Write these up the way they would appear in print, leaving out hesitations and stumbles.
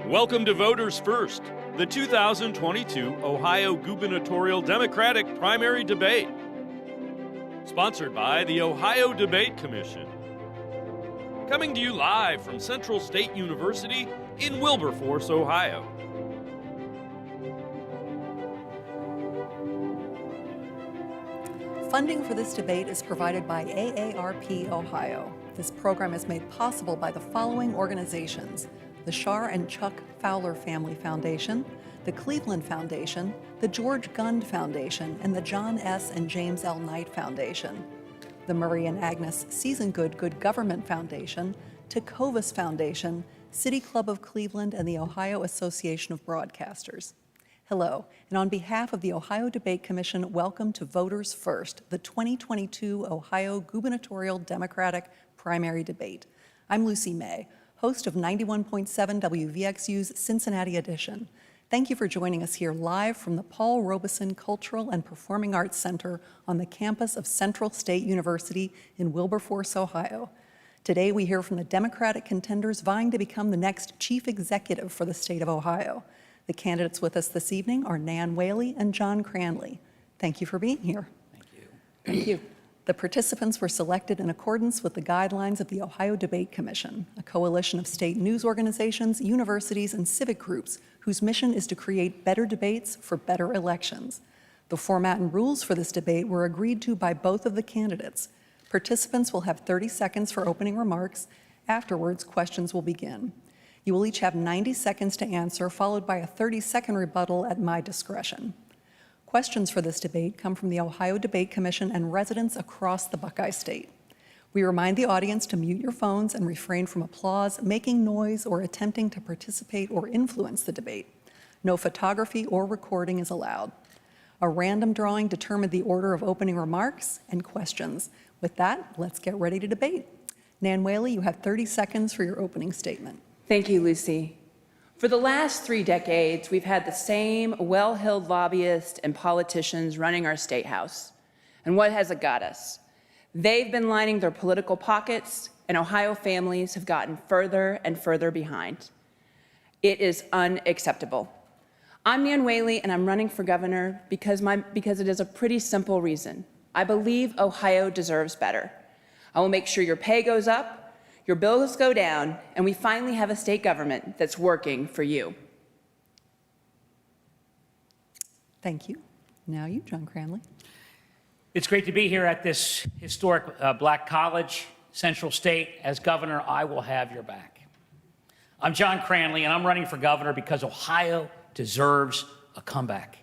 Welcome to Voters First, the 2022 Ohio Gubernatorial Democratic Primary Debate. Sponsored by the Ohio Debate Commission. Coming to you live from Central State University in Wilberforce, Ohio. Funding for this debate is provided by AARP Ohio. This program is made possible by the following organizations: the Shar and Chuck Fowler Family Foundation, the Cleveland Foundation, the George Gund Foundation, and the John S. and James L. Knight Foundation, the Murray and Agnes Seasongood Good Government Foundation, Tecovas Foundation, City Club of Cleveland, and the Ohio Association of Broadcasters. Hello, and on behalf of the Ohio Debate Commission, welcome to Voters First, the 2022 Ohio Gubernatorial Democratic Primary Debate. I'm Lucy May, host of 91.7 WVXU's Cincinnati edition. Thank you for joining us here live from the Paul Robeson Cultural and Performing Arts Center on the campus of Central State University in Wilberforce, Ohio. Today we hear from the Democratic contenders vying to become the next chief executive for the state of Ohio. The candidates with us this evening are Nan Whaley and John Cranley. Thank you for being here. Thank you. Thank you. The participants were selected in accordance with the guidelines of the Ohio Debate Commission, a coalition of state news organizations, universities, and civic groups whose mission is to create better debates for better elections. The format and rules for this debate were agreed to by both of the candidates. Participants will have 30 seconds for opening remarks. Afterwards, questions will begin. You will each have 90 seconds to answer, followed by a 30-second rebuttal at my discretion. Questions for this debate come from the Ohio Debate Commission and residents across the Buckeye State. We remind the audience to mute your phones and refrain from applause, making noise, or attempting to participate or influence the debate. No photography or recording is allowed. A random drawing determined the order of opening remarks and questions. With that, let's get ready to debate. Nan Whaley, you have 30 seconds for your opening statement. Thank you, Lucy. For the last 3 decades, we've had the same well-heeled lobbyists and politicians running our state house. And what has it got us? They've been lining their political pockets, and Ohio families have gotten further and further behind. It is unacceptable. I'm Nan Whaley, and I'm running for governor because it is a pretty simple reason. I believe Ohio deserves better. I will make sure your pay goes up, your bills go down, and we finally have a state government that's working for you. Thank you. Now you, John Cranley. It's great to be here at this historic Black college, Central State. As governor, I will have your back. I'm John Cranley, and I'm running for governor because Ohio deserves a comeback.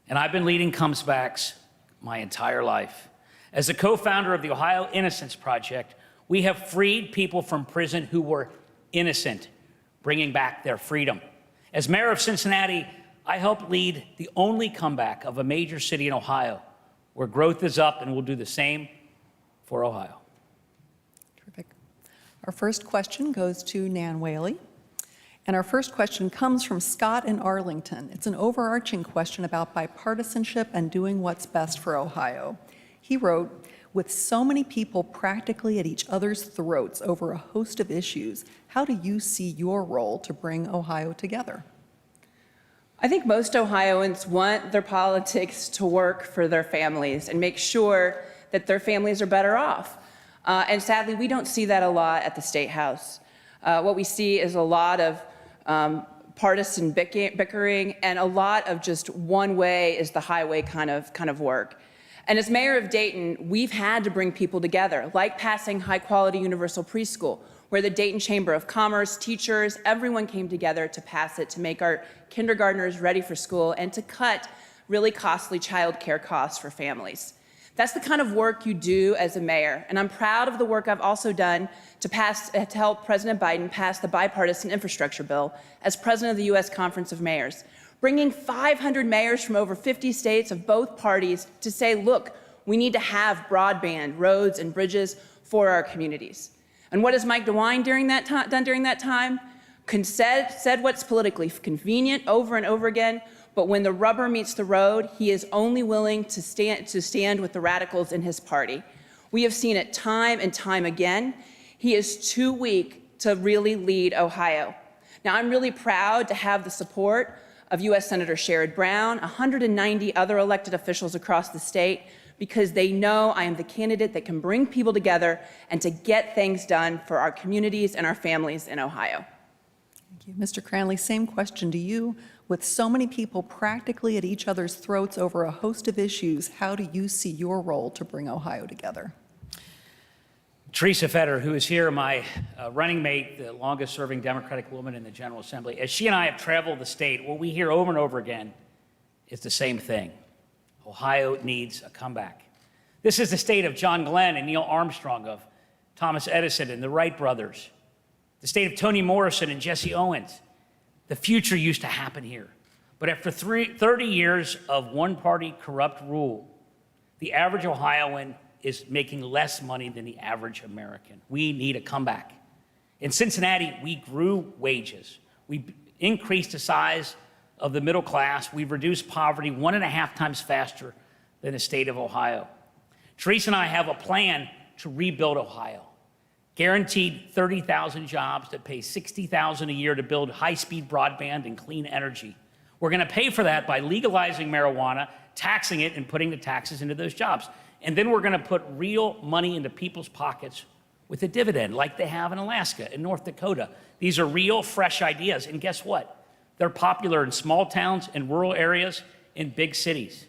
And I've been leading comebacks my entire life. As the co-founder of the Ohio Innocence Project, we have freed people from prison who were innocent, bringing back their freedom. As mayor of Cincinnati, I helped lead the only comeback of a major city in Ohio, where growth is up, and we'll do the same for Ohio. Terrific. Our first question goes to Nan Whaley. And our first question comes from Scott in Arlington. It's an overarching question about bipartisanship and doing what's best for Ohio. He wrote, "With so many people practically at each other's throats over a host of issues, how do you see your role to bring Ohio together?" I think most Ohioans want their politics to work for their families and make sure that their families are better off. And sadly, we don't see that a lot at the State House. What we see is a lot of partisan bickering and a lot of just one way is the highway kind of work. And as mayor of Dayton, we've had to bring people together, like passing high-quality universal preschool, where the Dayton Chamber of Commerce, teachers, everyone came together to pass it, to make our kindergartners ready for school, and to cut really costly child care costs for families. That's the kind of work you do as a mayor, and I'm proud of the work I've also done to help President Biden pass the bipartisan infrastructure bill as president of the U.S. Conference of Mayors, bringing 500 mayors from over 50 states of both parties to say, look, we need to have broadband, roads, and bridges for our communities. And what has Mike DeWine done during that time? Said what's politically convenient over and over again, but when the rubber meets the road, he is only willing to stand with the radicals in his party. We have seen it time and time again. He is too weak to really lead Ohio. Now, I'm really proud to have the support of U.S. Senator Sherrod Brown, 190 other elected officials across the state, because they know I am the candidate that can bring people together and to get things done for our communities and our families in Ohio. Thank you. Mr. Cranley, same question to you. With so many people practically at each other's throats over a host of issues, how do you see your role to bring Ohio together? Teresa Fetter, who is here, my running mate, the longest-serving Democratic woman in the General Assembly, as she and I have traveled the state, what we hear over and over again is the same thing. Ohio needs a comeback. This is the state of John Glenn and Neil Armstrong, of Thomas Edison and the Wright brothers, the state of Toni Morrison and Jesse Owens. The future used to happen here. But after 30 years of one-party corrupt rule, the average Ohioan is making less money than the average American. We need a comeback. In Cincinnati, we grew wages. We increased the size of the middle class. We've reduced poverty 1.5 times faster than the state of Ohio. Teresa and I have a plan to rebuild Ohio. Guaranteed 30,000 jobs that pay $60,000 a year to build high-speed broadband and clean energy. We're going to pay for that by legalizing marijuana, taxing it, and putting the taxes into those jobs. And then we're going to put real money into people's pockets with a dividend, like they have in Alaska and North Dakota. These are real, fresh ideas. And guess what? They're popular in small towns, in rural areas, in big cities.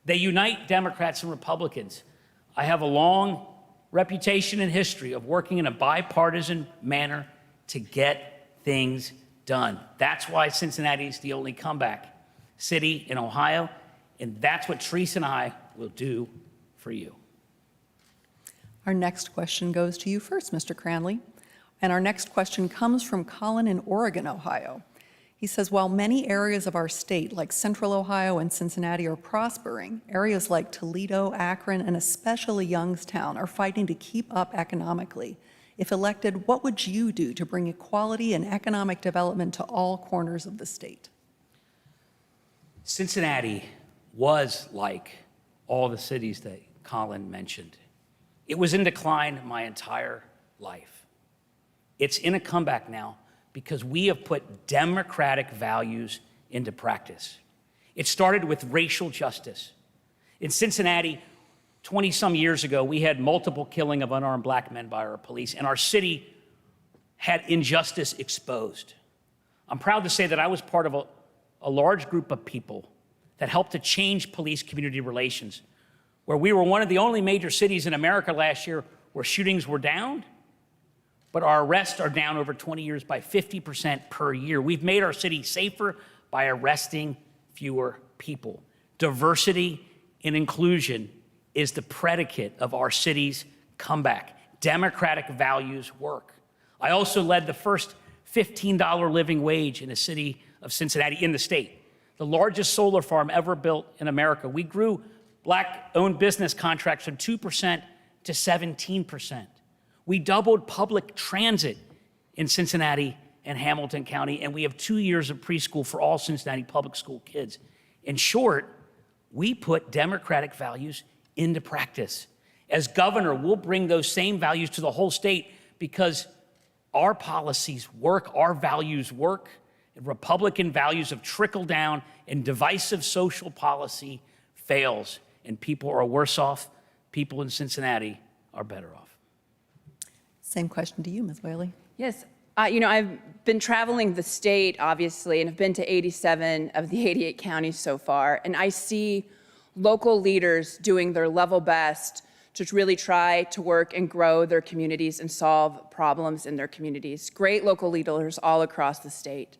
They unite Democrats and Republicans. I have a long reputation and history of working in a bipartisan manner to get things done. That's why Cincinnati is the only comeback city in Ohio, and that's what Teresa and I will do for you. Our next question goes to you first, Mr. Cranley. And our next question comes from Colin in Oregon, Ohio. He says, while many areas of our state, like Central Ohio and Cincinnati, are prospering, areas like Toledo, Akron, and especially Youngstown are fighting to keep up economically. If elected, what would you do to bring equality and economic development to all corners of the state? Cincinnati was like all the cities that Colin mentioned. It was in decline my entire life. It's in a comeback now because we have put democratic values into practice. It started with racial justice. In Cincinnati, 20-some years ago, we had multiple killing of unarmed black men by our police, and our city had injustice exposed. I'm proud to say that I was part of a large group of people that helped to change police-community relations, where we were one of the only major cities in America last year where shootings were down, but our arrests are down over 20 years by 50% per year. We've made our city safer by arresting fewer people. Diversity and inclusion is the predicate of our city's comeback. Democratic values work. I also led the first $15 living wage in the city of Cincinnati, in the state, the largest solar farm ever built in America. We grew Black-owned business contracts from 2% to 17%. We doubled public transit in Cincinnati and Hamilton County, and we have 2 years of preschool for all Cincinnati public school kids. In short, we put democratic values into practice. As governor, we'll bring those same values to the whole state because our policies work, our values work, and Republican values of trickle down and divisive social policy fails, and people are worse off. People in Cincinnati are better off. Same question to you, Ms. Whaley. Yes. I've been traveling the state, obviously, and have been to 87 of the 88 counties so far, and I see local leaders doing their level best to really try to work and grow their communities and solve problems in their communities. Great local leaders all across the state.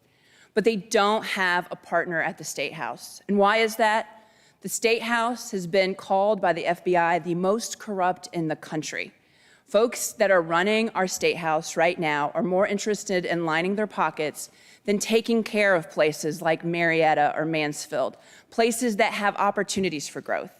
But they don't have a partner at the State House. And why is that? The State House has been called by the FBI the most corrupt in the country. Folks that are running our State House right now are more interested in lining their pockets than taking care of places like Marietta or Mansfield, places that have opportunities for growth.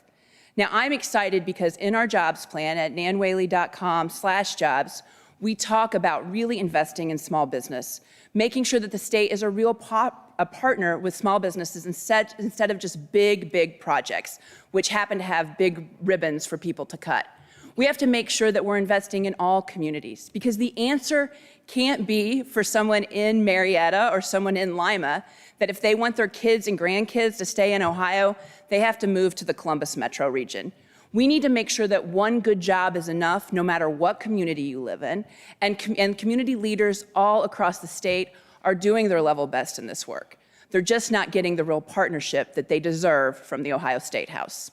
Now, I'm excited because in our jobs plan at nanwhaley.com/jobs, we talk about really investing in small business, making sure that the state is a real partner with small businesses instead of just big projects, which happen to have big ribbons for people to cut. We have to make sure that we're investing in all communities, because the answer can't be for someone in Marietta or someone in Lima that if they want their kids and grandkids to stay in Ohio, they have to move to the Columbus metro region. We need to make sure that one good job is enough no matter what community you live in, and community leaders all across the state are doing their level best in this work. They're just not getting the real partnership that they deserve from the Ohio State House.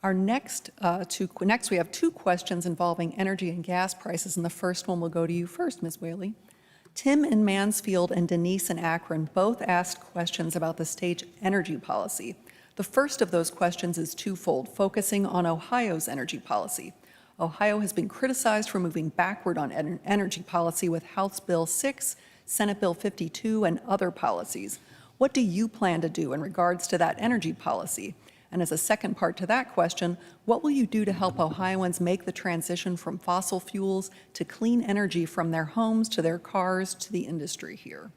Our next we have two questions involving energy and gas prices, and the first one will go to you first, Ms. Whaley. Tim in Mansfield and Denise in Akron both asked questions about the state's energy policy. The first of those questions is twofold, focusing on Ohio's energy policy. Ohio has been criticized for moving backward on energy policy with House Bill 6, Senate Bill 52, and other policies. What do you plan to do in regards to that energy policy? And as a second part to that question, what will you do to help Ohioans make the transition from fossil fuels to clean energy from their homes to their cars to the industry here?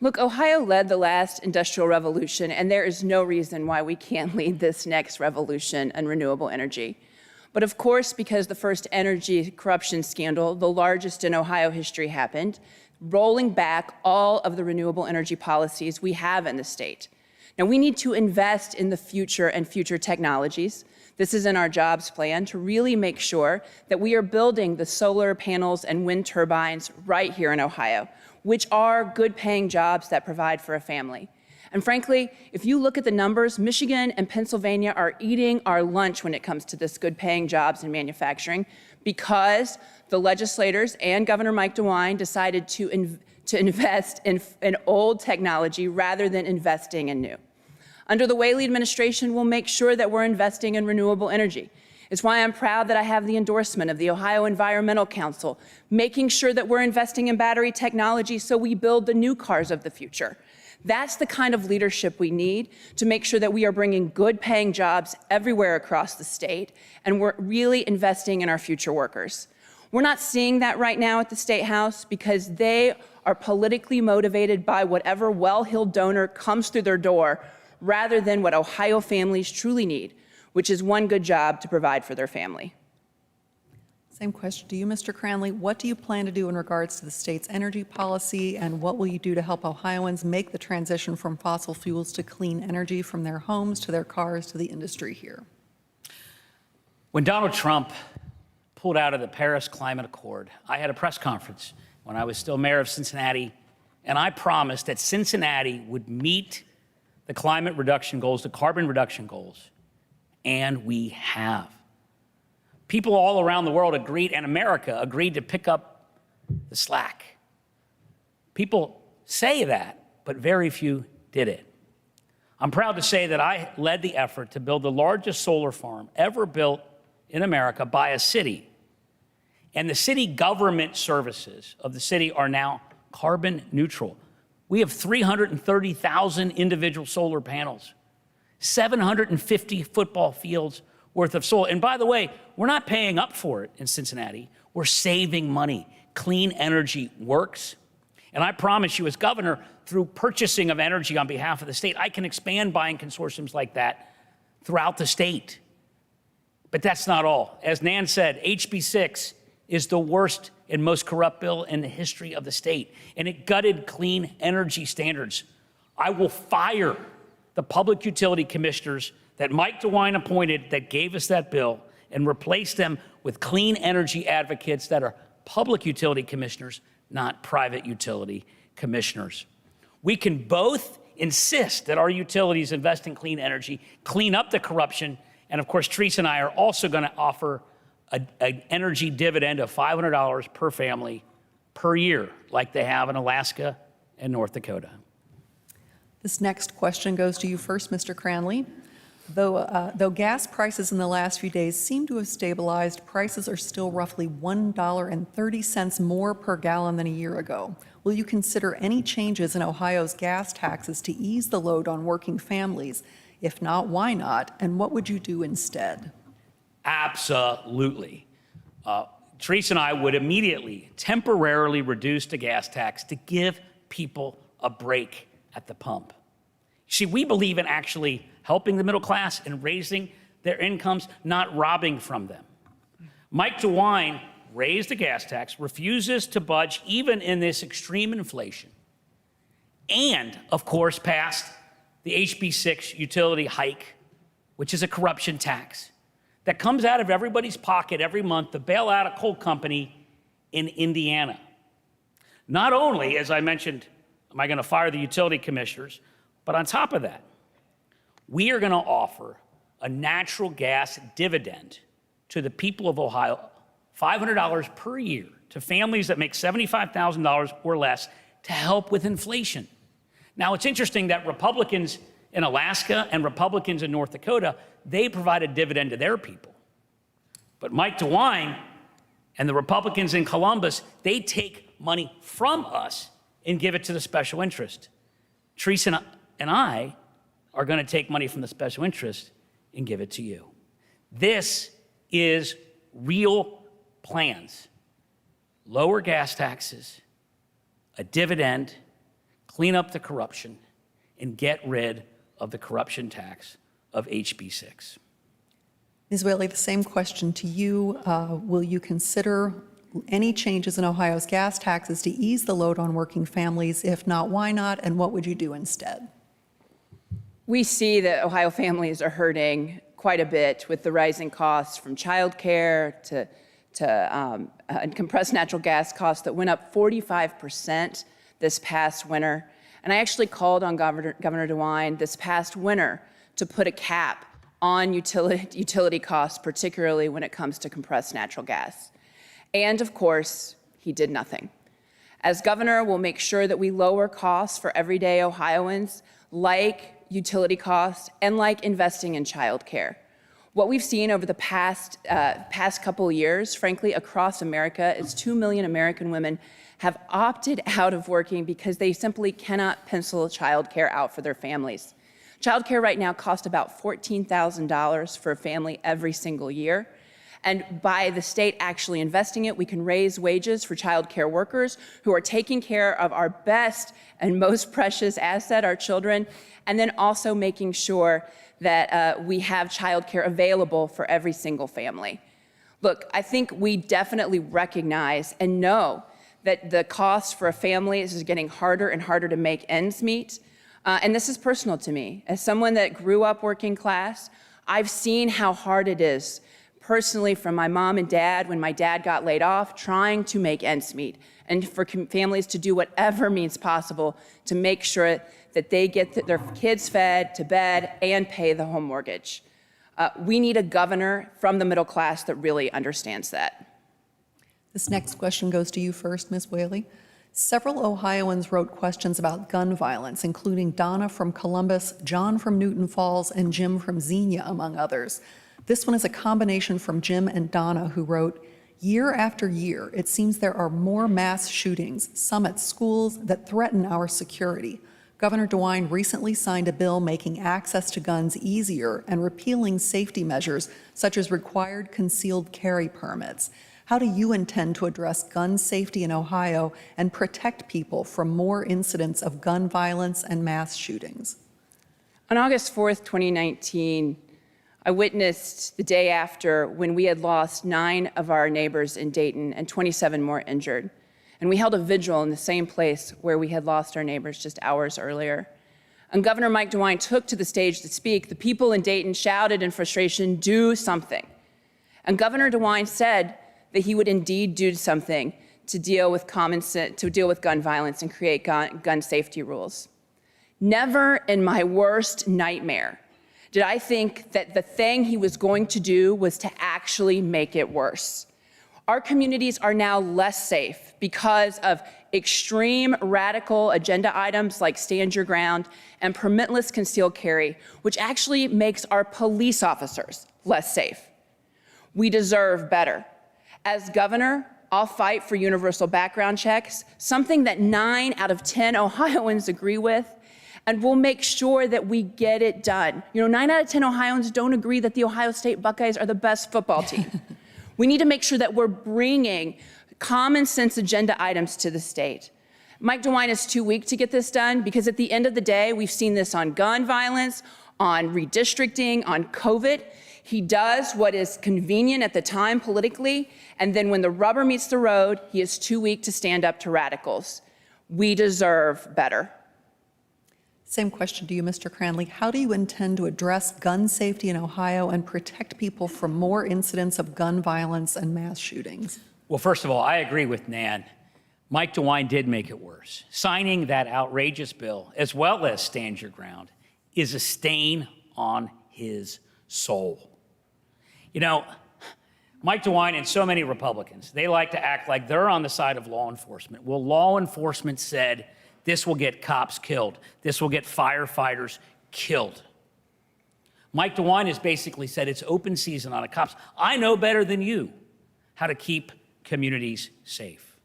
Look, Ohio led the last industrial revolution, and there is no reason why we can't lead this next revolution in renewable energy. But of course, because the first energy corruption scandal, the largest in Ohio history, happened, rolling back all of the renewable energy policies we have in the state. Now, we need to invest in the future and future technologies. This is in our jobs plan to really make sure that we are building the solar panels and wind turbines right here in Ohio, which are good-paying jobs that provide for a family. And frankly, if you look at the numbers, Michigan and Pennsylvania are eating our lunch when it comes to this good-paying jobs in manufacturing, because the legislators and Governor Mike DeWine decided to invest in old technology rather than investing in new. Under the Whaley administration, we'll make sure that we're investing in renewable energy. It's why I'm proud that I have the endorsement of the Ohio Environmental Council, making sure that we're investing in battery technology so we build the new cars of the future. That's the kind of leadership we need to make sure that we are bringing good-paying jobs everywhere across the state, and we're really investing in our future workers. We're not seeing that right now at the State House because they are politically motivated by whatever well-heeled donor comes through their door, rather than what Ohio families truly need, which is one good job to provide for their family. Same question to you, Mr. Cranley. What do you plan to do in regards to the state's energy policy, and what will you do to help Ohioans make the transition from fossil fuels to clean energy from their homes to their cars to the industry here? When Donald Trump pulled out of the Paris Climate Accord, I had a press conference when I was still mayor of Cincinnati, and I promised that Cincinnati would meet the climate reduction goals, the carbon reduction goals, and we have. People all around the world agreed, and America agreed to pick up the slack. People say that, but very few did it. I'm proud to say that I led the effort to build the largest solar farm ever built in America by a city. And the city government services of the city are now carbon neutral. We have 330,000 individual solar panels, 750 football fields worth of solar. And by the way, we're not paying up for it in Cincinnati. We're saving money. Clean energy works. And I promise you, as governor, through purchasing of energy on behalf of the state, I can expand buying consortiums like that throughout the state. But that's not all. As Nan said, HB 6 is the worst and most corrupt bill in the history of the state, and it gutted clean energy standards. I will fire the public utility commissioners that Mike DeWine appointed that gave us that bill and replace them with clean energy advocates that are public utility commissioners, not private utility commissioners. We can both insist that our utilities invest in clean energy, clean up the corruption, and of course, Teresa and I are also going to offer an energy dividend of $500 per family per year, like they have in Alaska and North Dakota. This next question goes to you first, Mr. Cranley. Though gas prices in the last few days seem to have stabilized, prices are still roughly $1.30 more per gallon than a year ago. Will you consider any changes in Ohio's gas taxes to ease the load on working families? If not, why not? And what would you do instead? Absolutely. Teresa and I would immediately temporarily reduce the gas tax to give people a break at the pump. See, we believe in actually helping the middle class and raising their incomes, not robbing from them. Mike DeWine raised the gas tax, refuses to budge even in this extreme inflation, and, of course, passed the HB 6 utility hike, which is a corruption tax that comes out of everybody's pocket every month to bail out a coal company in Indiana. Not only, as I mentioned, am I going to fire the utility commissioners, but on top of that, we are going to offer a natural gas dividend to the people of Ohio, $500 per year to families that make $75,000 or less to help with inflation. Now, it's interesting that Republicans in Alaska and Republicans in North Dakota, they provide a dividend to their people. But Mike DeWine and the Republicans in Columbus, they take money from us and give it to the special interest. Teresa and I are going to take money from the special interest and give it to you. This is real plans. Lower gas taxes, a dividend, clean up the corruption, and get rid of the corruption tax of HB 6. Ms. Whaley, the same question to you. Will you consider any changes in Ohio's gas taxes to ease the load on working families? If not, why not? And what would you do instead? We see that Ohio families are hurting quite a bit with the rising costs from childcare to compressed natural gas costs that went up 45% this past winter. And I actually called on Governor DeWine this past winter to put a cap on utility costs, particularly when it comes to compressed natural gas. And of course, he did nothing. As governor, we'll make sure that we lower costs for everyday Ohioans, like utility costs and like investing in childcare. What we've seen over the past couple of years, frankly, across America, is 2 million American women have opted out of working because they simply cannot pencil childcare out for their families. Childcare right now costs about $14,000 for a family every single year. And by the state actually investing it, we can raise wages for childcare workers who are taking care of our best and most precious asset, our children, and then also making sure that we have childcare available for every single family. Look, I think we definitely recognize and know that the cost for a family is getting harder and harder to make ends meet. And this is personal to me. As someone that grew up working class, I've seen how hard it is personally from my mom and dad when my dad got laid off, trying to make ends meet, and for families to do whatever means possible to make sure that they get their kids fed, to bed, and pay the home mortgage. We need a governor from the middle class that really understands that. This next question goes to you first, Ms. Whaley. Several Ohioans wrote questions about gun violence, including Donna from Columbus, John from Newton Falls, and Jim from Xenia, among others. This one is a combination from Jim and Donna, who wrote, "Year after year, it seems there are more mass shootings, some at schools, that threaten our security. Governor DeWine recently signed a bill making access to guns easier and repealing safety measures such as required concealed carry permits. How do you intend to address gun safety in Ohio and protect people from more incidents of gun violence and mass shootings?" On August 4th, 2019, I witnessed the day after when we had lost 9 of our neighbors in Dayton and 27 more injured. And we held a vigil in the same place where we had lost our neighbors just hours earlier. And Governor Mike DeWine took to the stage to speak. The people in Dayton shouted in frustration, "Do something." And Governor DeWine said that he would indeed do something to deal with gun violence and create gun safety rules. Never in my worst nightmare did I think that the thing he was going to do was to actually make it worse. Our communities are now less safe because of extreme radical agenda items like stand your ground and permitless concealed carry, which actually makes our police officers less safe. We deserve better. As governor, I'll fight for universal background checks, something that 9 out of 10 Ohioans agree with, and we'll make sure that we get it done. 9 out of 10 Ohioans don't agree that the Ohio State Buckeyes are the best football team. We need to make sure that we're bringing common sense agenda items to the state. Mike DeWine is too weak to get this done because at the end of the day, we've seen this on gun violence, on redistricting, on COVID. He does what is convenient at the time politically, and then when the rubber meets the road, he is too weak to stand up to radicals. We deserve better. Same question to you, Mr. Cranley. How do you intend to address gun safety in Ohio and protect people from more incidents of gun violence and mass shootings? Well, first of all, I agree with Nan. Mike DeWine did make it worse. Signing that outrageous bill, as well as Stand Your Ground, is a stain on his soul. You know, Mike DeWine and so many Republicans, they like to act like they're on the side of law enforcement. Well, law enforcement said this will get cops killed. This will get firefighters killed. Mike DeWine has basically said it's open season on the cops. I know better than you how to keep communities safe.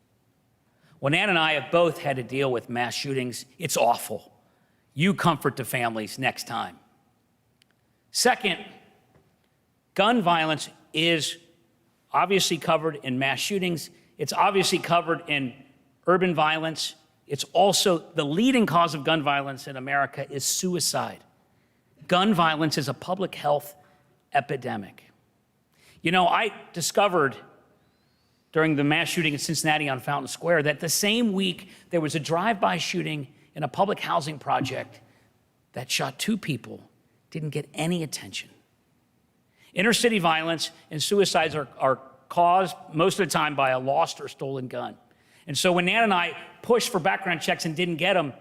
Well, Nan and I have both had to deal with mass shootings. It's awful. You comfort the families next time. Second, gun violence is obviously covered in mass shootings. It's obviously covered in urban violence. It's also the leading cause of gun violence in America is suicide. Gun violence is a public health epidemic. You know, I discovered during the mass shooting in Cincinnati on Fountain Square that the same week there was a drive-by shooting in a public housing project that shot 2 people, didn't get any attention. Inner city violence and suicides are caused most of the time by a lost or stolen gun. And so when Nan and I pushed for background checks and didn't get them,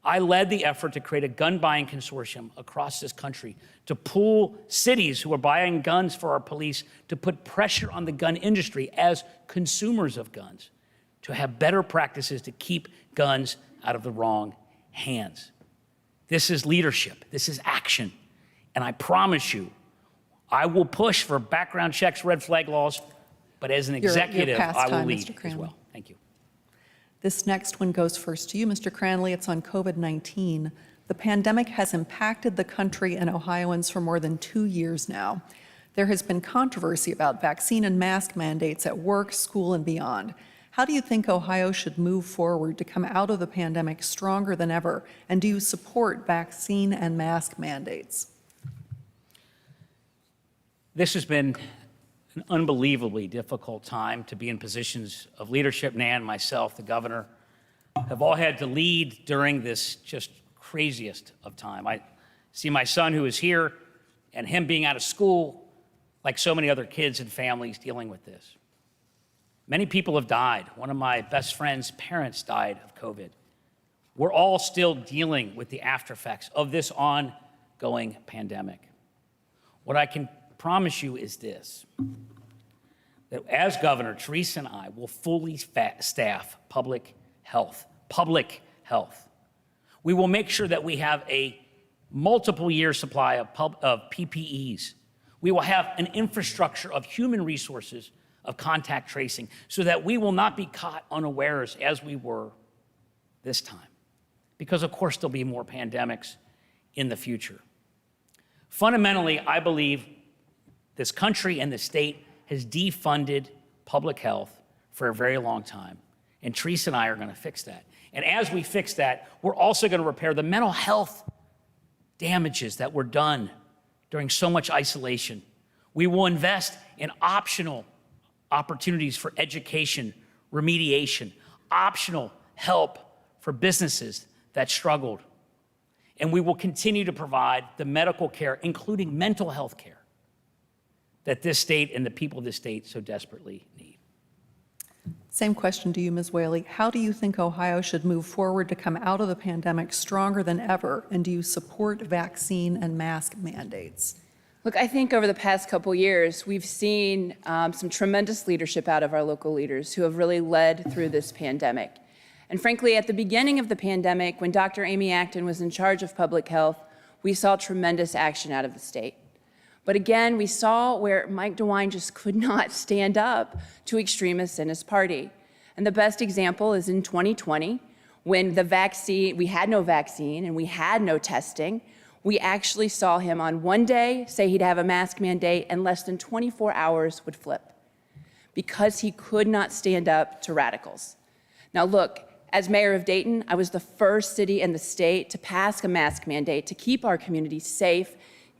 I led the effort to create a gun buying consortium across this country to pool cities who are buying guns for our police to put pressure on the gun industry as consumers of guns to have better practices to keep guns out of the wrong hands. This is leadership. This is action. And I promise you, I will push for background checks, red flag laws, but as an executive, I will lead as well. Thank you. This next one goes first to you, Mr. Cranley. It's on COVID-19. The pandemic has impacted the country and Ohioans for more than 2 years now. There has been controversy about vaccine and mask mandates at work, school, and beyond. How do you think Ohio should move forward to come out of the pandemic stronger than ever? And do you support vaccine and mask mandates? This has been an unbelievably difficult time to be in positions of leadership. Nan, myself, the governor, have all had to lead during this just craziest of time. I see my son who is here and him being out of school, like so many other kids and families dealing with this. Many people have died. One of my best friend's parents died of COVID. We're all still dealing with the after effects of this ongoing pandemic. What I can promise you is this, that as governor, Teresa and I will fully staff public health. We will make sure that we have a multiple year supply of PPEs. We will have an infrastructure of human resources of contact tracing so that we will not be caught unawares as we were this time. Because of course there'll be more pandemics in the future. Fundamentally, I believe this country and the state has defunded public health for a very long time. And Teresa and I are going to fix that. And as we fix that, we're also going to repair the mental health damages that were done during so much isolation. We will invest in optional opportunities for education, remediation, optional help for businesses that struggled. And we will continue to provide the medical care, including mental health care, that this state and the people of this state so desperately need. Same question to you, Ms. Whaley. How do you think Ohio should move forward to come out of the pandemic stronger than ever? And do you support vaccine and mask mandates? Look, I think over the past couple years, we've seen some tremendous leadership out of our local leaders who have really led through this pandemic. And frankly, at the beginning of the pandemic, when Dr. Amy Acton was in charge of public health, we saw tremendous action out of the state. But again, we saw where Mike DeWine just could not stand up to extremists in his party. And the best example is in 2020, when we had no vaccine and we had no testing. We actually saw him on one day say he'd have a mask mandate and less than 24 hours would flip because he could not stand up to radicals. Now look, as mayor of Dayton, I was the first city in the state to pass a mask mandate to keep our communities safe,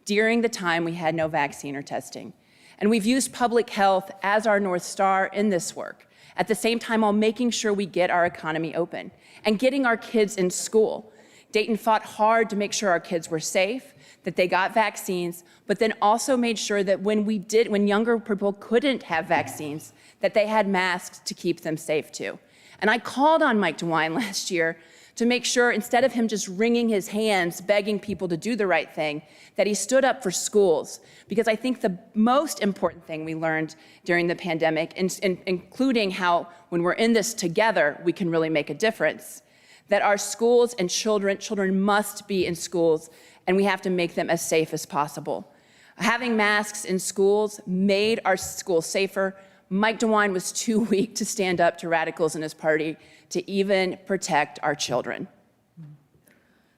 during the time we had no vaccine or testing. And we've used public health as our North Star in this work, at the same time while making sure we get our economy open and getting our kids in school. Dayton fought hard to make sure our kids were safe, that they got vaccines, but then also made sure that when younger people couldn't have vaccines, that they had masks to keep them safe too. And I called on Mike DeWine last year to make sure, instead of him just wringing his hands, begging people to do the right thing, that he stood up for schools. Because I think the most important thing we learned during the pandemic, including how when we're in this together, we can really make a difference, that our schools and children must be in schools, and we have to make them as safe as possible. Having masks in schools made our schools safer. Mike DeWine was too weak to stand up to radicals in his party to even protect our children.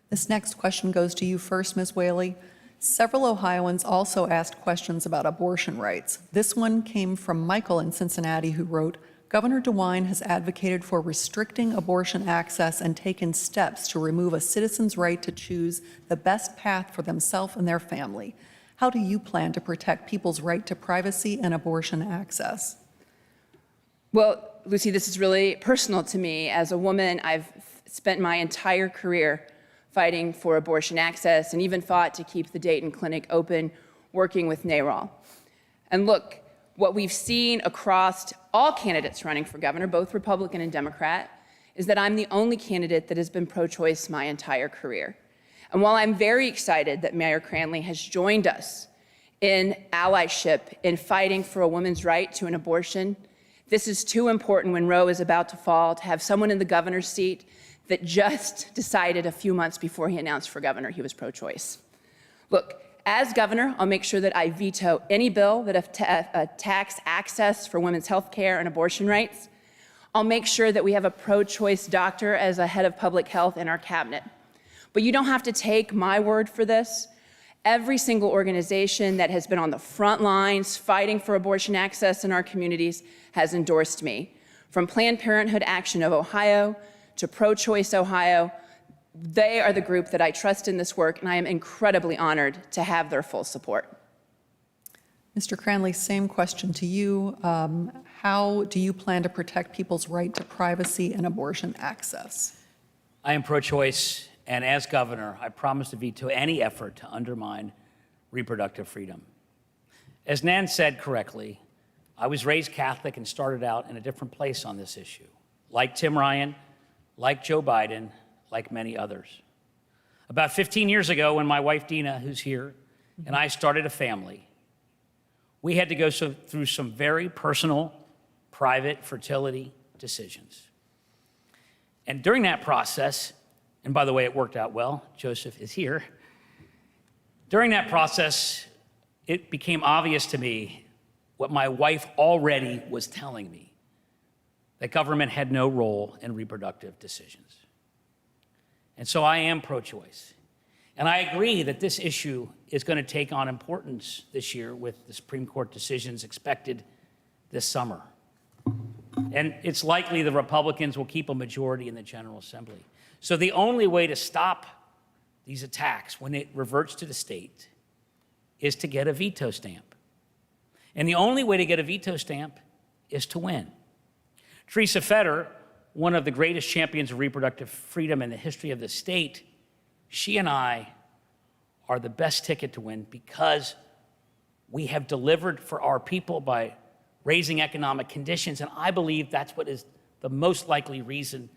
This next question goes to you first, Ms. Whaley. Several Ohioans also asked questions about abortion rights. This one came from Michael in Cincinnati, who wrote, Governor DeWine has advocated for restricting abortion access and taken steps to remove a citizen's right to choose the best path for themselves and their family. How do you plan to protect people's right to privacy and abortion access? Well, Lucy, this is really personal to me. As a woman, I've spent my entire career fighting for abortion access and even fought to keep the Dayton Clinic open, working with NARAL. And look, what we've seen across all candidates running for governor, both Republican and Democrat, is that I'm the only candidate that has been pro-choice my entire career. And while I'm very excited that Mayor Cranley has joined us in allyship in fighting for a woman's right to an abortion, this is too important when Roe is about to fall to have someone in the governor's seat that just decided a few months before he announced for governor he was pro-choice. Look, as governor, I'll make sure that I veto any bill that attacks access for women's health care and abortion rights. I'll make sure that we have a pro-choice doctor as a head of public health in our cabinet. But you don't have to take my word for this. Every single organization that has been on the front lines fighting for abortion access in our communities has endorsed me. From Planned Parenthood Action of Ohio to Pro-Choice Ohio, they are the group that I trust in this work, and I am incredibly honored to have their full support. Mr. Cranley, same question to you. How do you plan to protect people's right to privacy and abortion access? I am pro-choice, and as governor, I promise to veto any effort to undermine reproductive freedom. As Nan said correctly, I was raised Catholic and started out in a different place on this issue. Like Tim Ryan, like Joe Biden, like many others. About 15 years ago, when my wife Dina, who's here, and I started a family, we had to go through some very personal, private fertility decisions. And during that process, and by the way, it worked out well, Joseph is here. During that process, it became obvious to me what my wife already was telling me, that government had no role in reproductive decisions. And so I am pro-choice. And I agree that this issue is going to take on importance this year with the Supreme Court decisions expected this summer. And it's likely the Republicans will keep a majority in the General Assembly. So the only way to stop these attacks when it reverts to the state is to get a veto stamp. And the only way to get a veto stamp is to win. Teresa Fetter, one of the greatest champions of reproductive freedom in the history of the state, she and I are the best ticket to win because we have delivered for our people by raising economic conditions, and I believe that's what is the most likely reason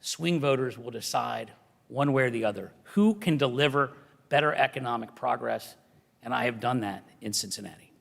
swing voters will decide one way or the other, who can deliver better economic progress, and I have done that in Cincinnati.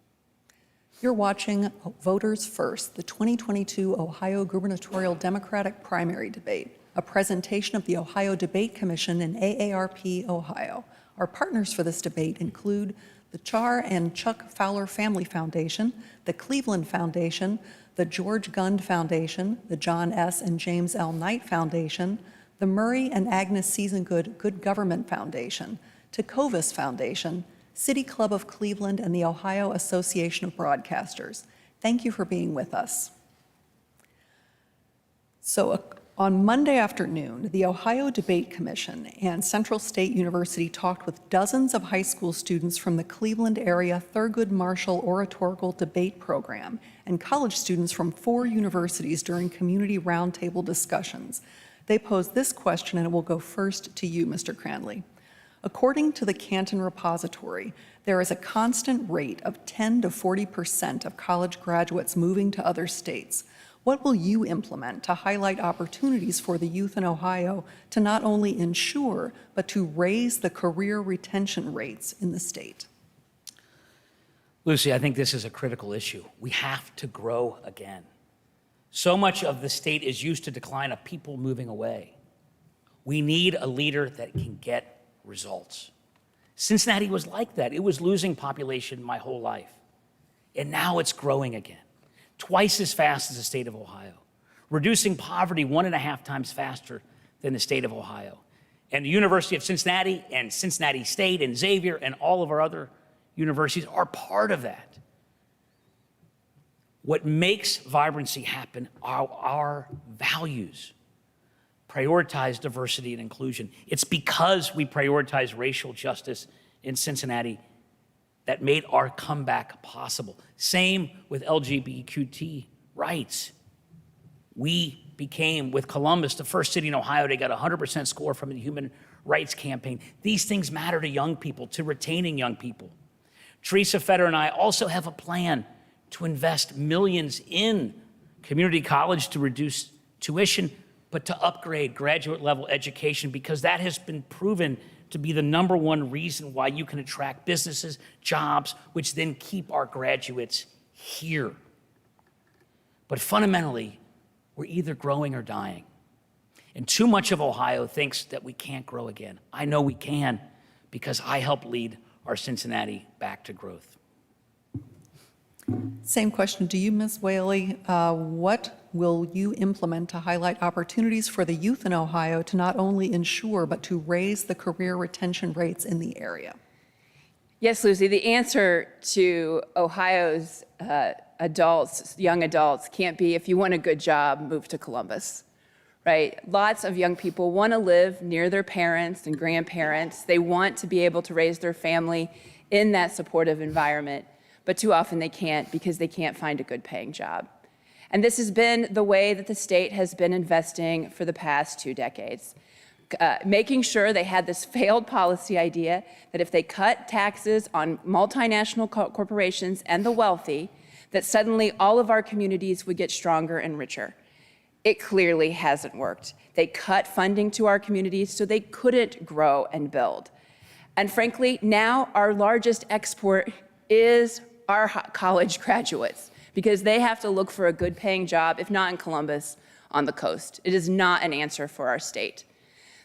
You're watching Voters First, the 2022 Ohio Gubernatorial Democratic Primary Debate, a presentation of the Ohio Debate Commission and AARP Ohio. Our partners for this debate include the Char and Chuck Fowler Family Foundation, the Cleveland Foundation, the George Gund Foundation, the John S. and James L. Knight Foundation, the Murray and Agnes Seasongood Good Government Foundation, Tecovas Foundation, City Club of Cleveland, and the Ohio Association of Broadcasters. Thank you for being with us. So On Monday afternoon, the Ohio Debate Commission and Central State University talked with dozens of high school students from the Cleveland area Thurgood Marshall Oratorical Debate Program and college students from 4 universities during community roundtable discussions. They posed this question, and it will go first to you, Mr. Cranley. According to the Canton Repository, there is a constant rate of 10 to 40% of college graduates moving to other states. What will you implement to highlight opportunities for the youth in Ohio to not only ensure, but to raise the career retention rates in the state? Lucy, I think this is a critical issue. We have to grow again. So much of the state is used to decline of people moving away. We need a leader that can get results. Cincinnati was like that. It was losing population my whole life. And now it's growing again, twice as fast as the state of Ohio, reducing poverty 1.5 times faster than the state of Ohio. And the University of Cincinnati and Cincinnati State and Xavier and all of our other universities are part of that. What makes vibrancy happen are our values. Prioritize diversity and inclusion. It's because we prioritize racial justice in Cincinnati that made our comeback possible. Same with LGBTQ rights. We became, with Columbus, the first city in Ohio to get a 100% score from the Human Rights Campaign. These things matter to young people, to retaining young people. Teresa Fetter and I also have a plan to invest millions in community college to reduce tuition, but to upgrade graduate level education, because that has been proven to be the #1 reason why you can attract businesses, jobs, which then keep our graduates here. But fundamentally, we're either growing or dying. And too much of Ohio thinks that we can't grow again. I know we can, because I helped lead our Cincinnati back to growth. Same question to you, Ms. Whaley. What will you implement to highlight opportunities for the youth in Ohio to not only ensure, but to raise the career retention rates in the area? Yes, Lucy, the answer to Ohio's adults, young adults, can't be if you want a good job, move to Columbus, right? Lots of young people want to live near their parents and grandparents. They want to be able to raise their family in that supportive environment, but too often they can't because they can't find a good paying job. And this has been the way that the state has been investing for the past 2 decades. Making sure they had this failed policy idea that if they cut taxes on multinational corporations and the wealthy, that suddenly all of our communities would get stronger and richer. It clearly hasn't worked. They cut funding to our communities so they couldn't grow and build. And frankly, now our largest export is our college graduates, because they have to look for a good paying job, if not in Columbus, on the coast. It is not an answer for our state.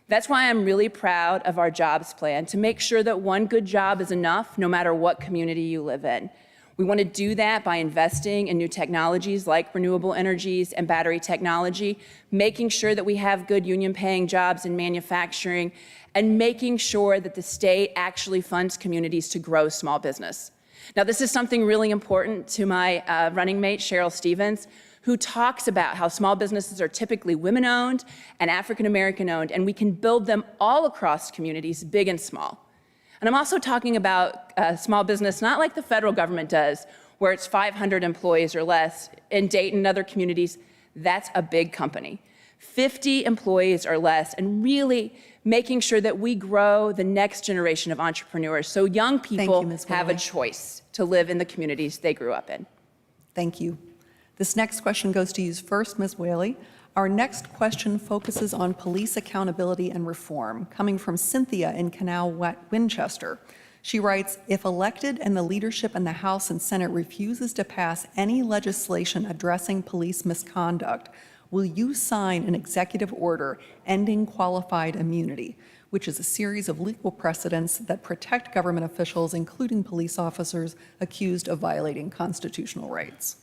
That's why I'm really proud of our jobs plan, to make sure that one good job is enough no matter what community you live in. We want to do that by investing in new technologies like renewable energies and battery technology, making sure that we have good union paying jobs in manufacturing, and making sure that the state actually funds communities to grow small business. Now, this is something really important to my running mate, Cheryl Stevens, who talks about how small businesses are typically women-owned and African-American-owned, and we can build them all across communities, big and small. And I'm also talking about small business, not like the federal government does, where it's 500 employees or less. In Dayton and other communities, that's a big company. 50 employees or less, and really making sure that we grow the next generation of entrepreneurs so young people have a choice to live in the communities they grew up in. Thank you. This next question goes to you first, Ms. Whaley. Our next question focuses on police accountability and reform, coming from Cynthia in Canal, Winchester. She writes, if elected and the leadership in the House and Senate refuses to pass any legislation addressing police misconduct, will you sign an executive order ending qualified immunity, which is a series of legal precedents that protect government officials, including police officers, accused of violating constitutional rights?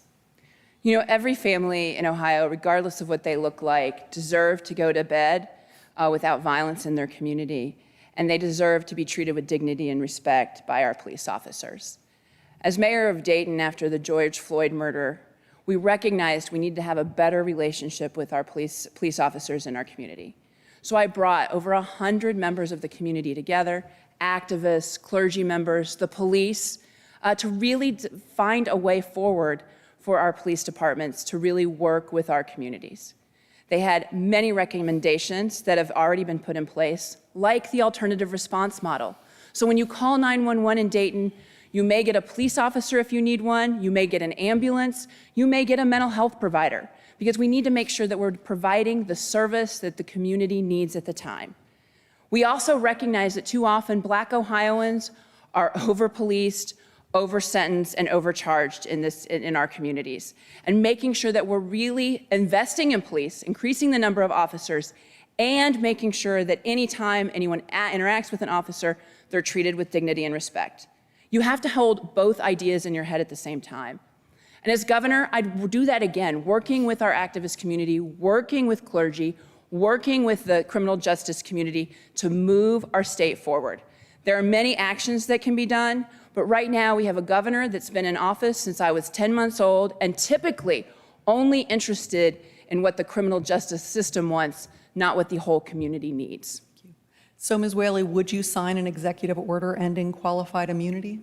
You know, every family in Ohio, regardless of what they look like, deserve to go to bed without violence in their community, and they deserve to be treated with dignity and respect by our police officers. As mayor of Dayton after the George Floyd murder, we recognized we need to have a better relationship with our police officers in our community. So I brought over 100 members of the community together, activists, clergy members, the police, to really find a way forward for our police departments to really work with our communities. They had many recommendations that have already been put in place, like the alternative response model. So when you call 911 in Dayton, you may get a police officer if you need one, you may get an ambulance, you may get a mental health provider, because we need to make sure that we're providing the service that the community needs at the time. We also recognize that too often Black Ohioans are over-policed, over-sentenced, and overcharged in our communities. And making sure that we're really investing in police, increasing the number of officers, and making sure that anytime anyone interacts with an officer, they're treated with dignity and respect. You have to hold both ideas in your head at the same time. And as governor, I'd do that again, working with our activist community, working with clergy, working with the criminal justice community to move our state forward. There are many actions that can be done, but right now we have a governor that's been in office since I was 10 months old and typically only interested in what the criminal justice system wants, not what the whole community needs. So, Ms. Whaley, would you sign an executive order ending qualified immunity?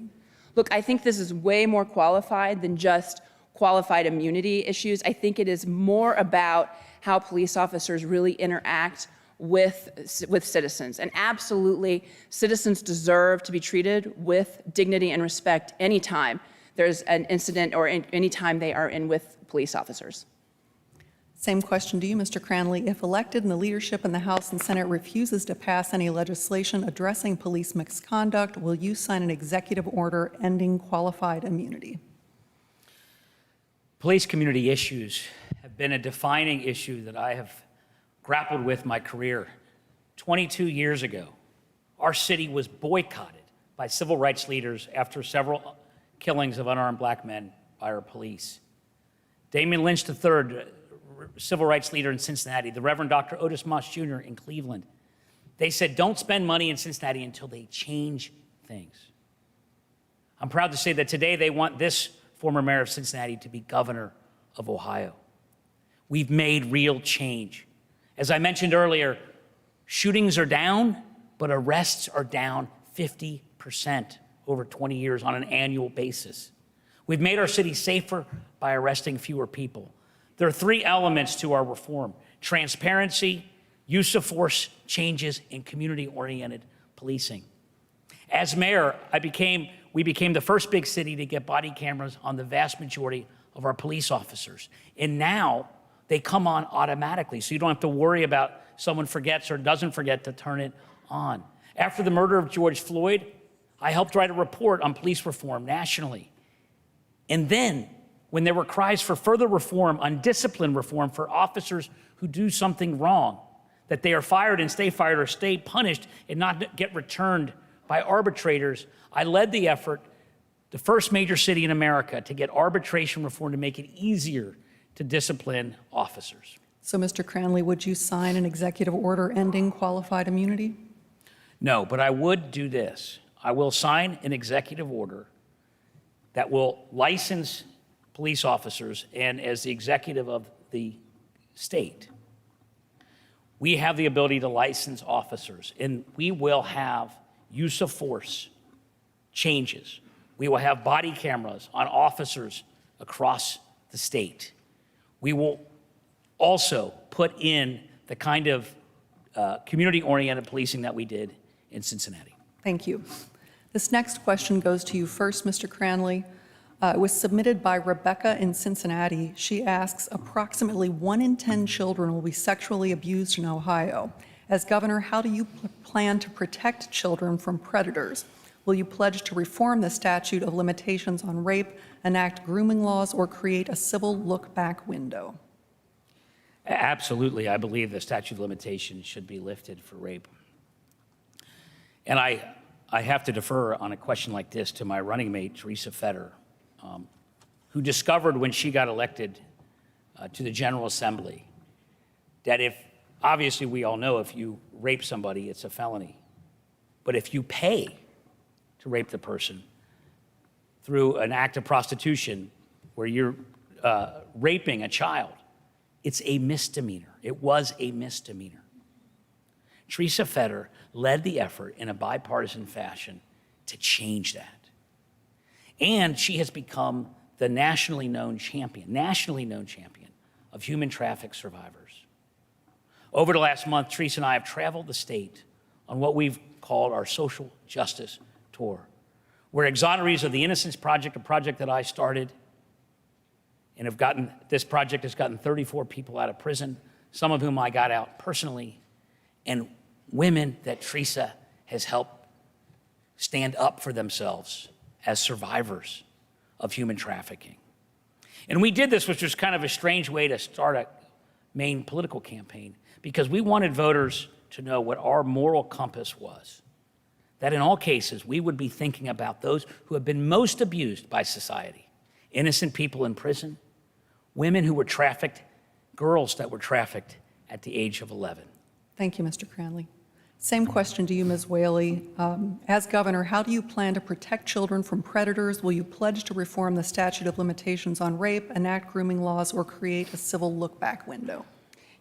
Look, I think this is way more qualified than just qualified immunity issues. I think it is more about how police officers really interact with citizens. And absolutely, citizens deserve to be treated with dignity and respect anytime there's an incident or anytime they are in with police officers. Same question to you, Mr. Cranley. If elected and the leadership in the House and Senate refuses to pass any legislation addressing police misconduct, will you sign an executive order ending qualified immunity? Police community issues have been a defining issue that I have grappled with my career. 22 years ago, our city was boycotted by civil rights leaders after several killings of unarmed Black men by our police. Damian Lynch III, civil rights leader in Cincinnati, the Reverend Dr. Otis Moss Jr. in Cleveland, they said, don't spend money in Cincinnati until they change things. I'm proud to say that today they want this former mayor of Cincinnati to be governor of Ohio. We've made real change. As I mentioned earlier, shootings are down, but arrests are down 50% over 20 years on an annual basis. We've made our city safer by arresting fewer people. There are 3 elements to our reform: transparency, use of force changes, and community-oriented policing. As mayor, we became the first big city to get body cameras on the vast majority of our police officers. And now they come on automatically, so you don't have to worry about someone forgets or doesn't forget to turn it on. After the murder of George Floyd, I helped write a report on police reform nationally. And then, when there were cries for further reform, on discipline reform for officers who do something wrong, that they are fired and stay fired or stay punished and not get returned by arbitrators, I led the effort, the first major city in America, to get arbitration reform to make it easier to discipline officers. So, Mr. Cranley, would you sign an executive order ending qualified immunity? No, but I would do this. I will sign an executive order that will license police officers, and as the executive of the state, we have the ability to license officers, and we will have use of force changes. We will have body cameras on officers across the state. We will also put in the kind of community-oriented policing that we did in Cincinnati. Thank you. This next question goes to you first, Mr. Cranley. It was submitted by Rebecca in Cincinnati. She asks, approximately 1 in 10 children will be sexually abused in Ohio. As governor, how do you plan to protect children from predators? Will you pledge to reform the statute of limitations on rape, enact grooming laws, or create a civil look-back window? Absolutely. I believe the statute of limitations should be lifted for rape. And I have to defer on a question like this to my running mate, Teresa Fetter, who discovered when she got elected to the General Assembly that obviously we all know if you rape somebody, it's a felony. But if you pay to rape the person through an act of prostitution where you're raping a child, it's a misdemeanor. It was a misdemeanor. Teresa Fetter led the effort in a bipartisan fashion to change that. And she has become the nationally known champion of human traffic survivors. Over the last month, Teresa and I have traveled the state on what we've called our social justice tour. We're exonerees of the Innocence Project, a project that I started, and this project has gotten 34 people out of prison, some of whom I got out personally, and women that Teresa has helped stand up for themselves as survivors of human trafficking. And we did this, which was kind of a strange way to start a main political campaign, because we wanted voters to know what our moral compass was. That in all cases, we would be thinking about those who have been most abused by society. Innocent people in prison, women who were trafficked, girls that were trafficked at the age of 11. Thank you, Mr. Cranley. Same question to you, Ms. Whaley. As governor, how do you plan to protect children from predators? Will you pledge to reform the statute of limitations on rape, enact grooming laws, or create a civil look-back window?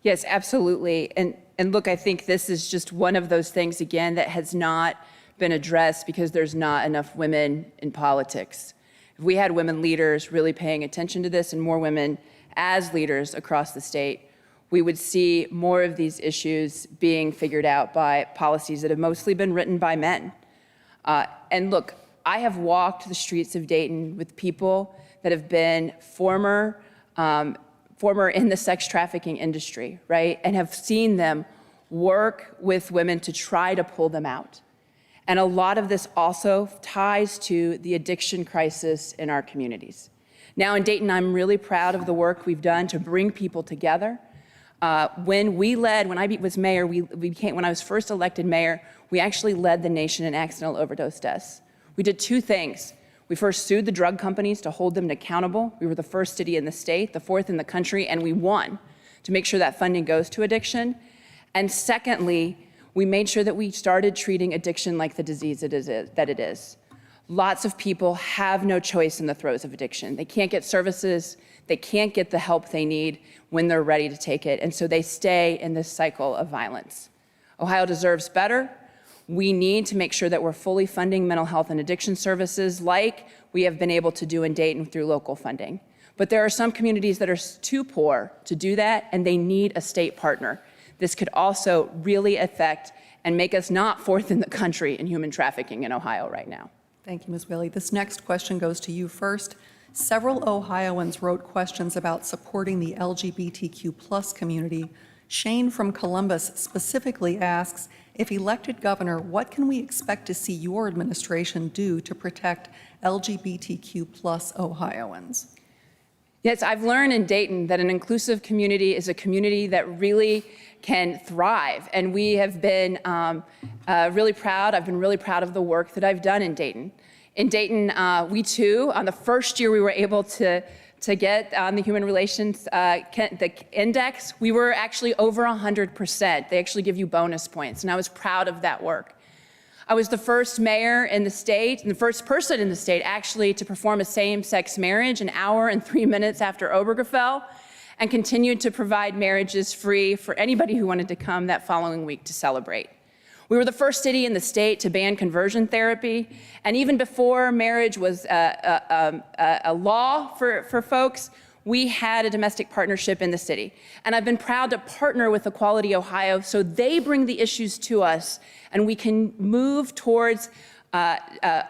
Yes, absolutely. And look, I think this is just one of those things, again, that has not been addressed because there's not enough women in politics. If we had women leaders really paying attention to this and more women as leaders across the state, we would see more of these issues being figured out by policies that have mostly been written by men. And look, I have walked the streets of Dayton with people that have been former in the sex trafficking industry, right? And have seen them work with women to try to pull them out. And a lot of this also ties to the addiction crisis in our communities. Now in Dayton, I'm really proud of the work we've done to bring people together. When I was mayor, when I was first elected mayor, we actually led the nation in accidental overdose deaths. We did two things. We first sued the drug companies to hold them accountable. We were the first city in the state, the fourth in the country, and we won to make sure that funding goes to addiction. And secondly, we made sure that we started treating addiction like the disease that it is. Lots of people have no choice in the throes of addiction. They can't get services, they can't get the help they need when they're ready to take it, and so they stay in this cycle of violence. Ohio deserves better. We need to make sure that we're fully funding mental health and addiction services like we have been able to do in Dayton through local funding. But there are some communities that are too poor to do that, and they need a state partner. This could also really affect and make us not fourth in the country in human trafficking in Ohio right now. Thank you, Ms. Whaley. This next question goes to you first. Several Ohioans wrote questions about supporting the LGBTQ+ community. Shane from Columbus specifically asks, if elected governor, what can we expect to see your administration do to protect LGBTQ+ Ohioans? Yes, I've learned in Dayton that an inclusive community is a community that really can thrive. And we have been really proud. I've been really proud of the work that I've done in Dayton. In Dayton, we too, on the first year we were able to get on the Human Relations the index, we were actually over 100%. They actually give you bonus points, and I was proud of that work. I was the first mayor in the state, and the first person in the state actually to perform a same-sex marriage an hour and 3 minutes after Obergefell, and continued to provide marriages free for anybody who wanted to come that following week to celebrate. We were the first city in the state to ban conversion therapy, and even before marriage was a law for folks, we had a domestic partnership in the city. And I've been proud to partner with Equality Ohio so they bring the issues to us and we can move towards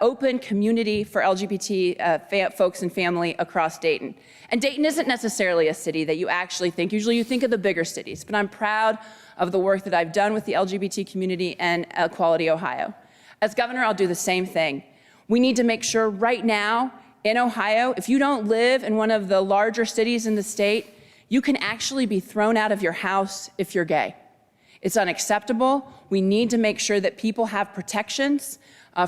open community for LGBT folks and family across Dayton. And Dayton isn't necessarily a city that you actually think, usually you think of the bigger cities, but I'm proud of the work that I've done with the LGBT community and Equality Ohio. As governor, I'll do the same thing. We need to make sure right now in Ohio, if you don't live in one of the larger cities in the state, you can actually be thrown out of your house if you're gay. It's unacceptable. We need to make sure that people have protections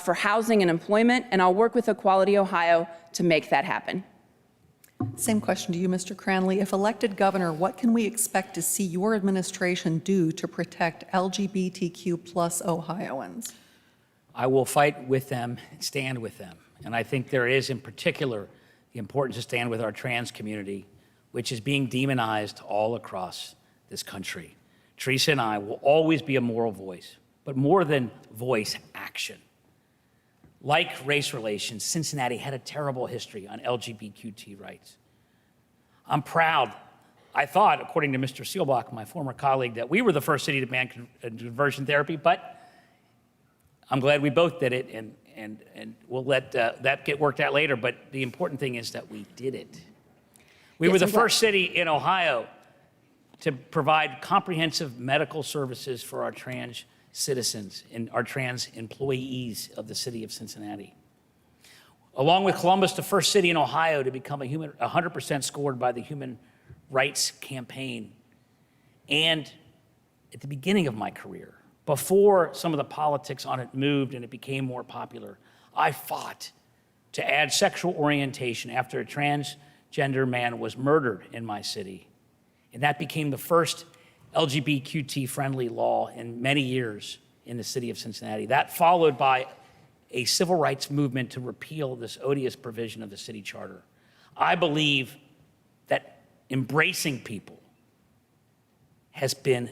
for housing and employment, and I'll work with Equality Ohio to make that happen. Same question to you, Mr. Cranley. If elected governor, what can we expect to see your administration do to protect LGBTQ+ Ohioans? I will fight with them, stand with them. And I think there is, in particular, the importance to stand with our trans community which is being demonized all across this country. Teresa and I will always be a moral voice, but more than voice, action. Like race relations, Cincinnati had a terrible history on LGBTQ rights. I'm proud. I thought, according to Mr. Seelbach, my former colleague, that we were the first city to ban conversion therapy, but I'm glad we both did it, and we'll let that get worked out later, but the important thing is that we did it. We were the first city in Ohio to provide comprehensive medical services for our trans citizens and our trans employees of the city of Cincinnati. Along with Columbus, the first city in Ohio to become 100% scored by the Human Rights Campaign. And at the beginning of my career, before some of the politics on it moved and it became more popular, I fought to add sexual orientation after a transgender man was murdered in my city. And that became the first LGBTQ-friendly law in many years in the city of Cincinnati. That followed by a civil rights movement to repeal this odious provision of the city charter. I believe that embracing people has been,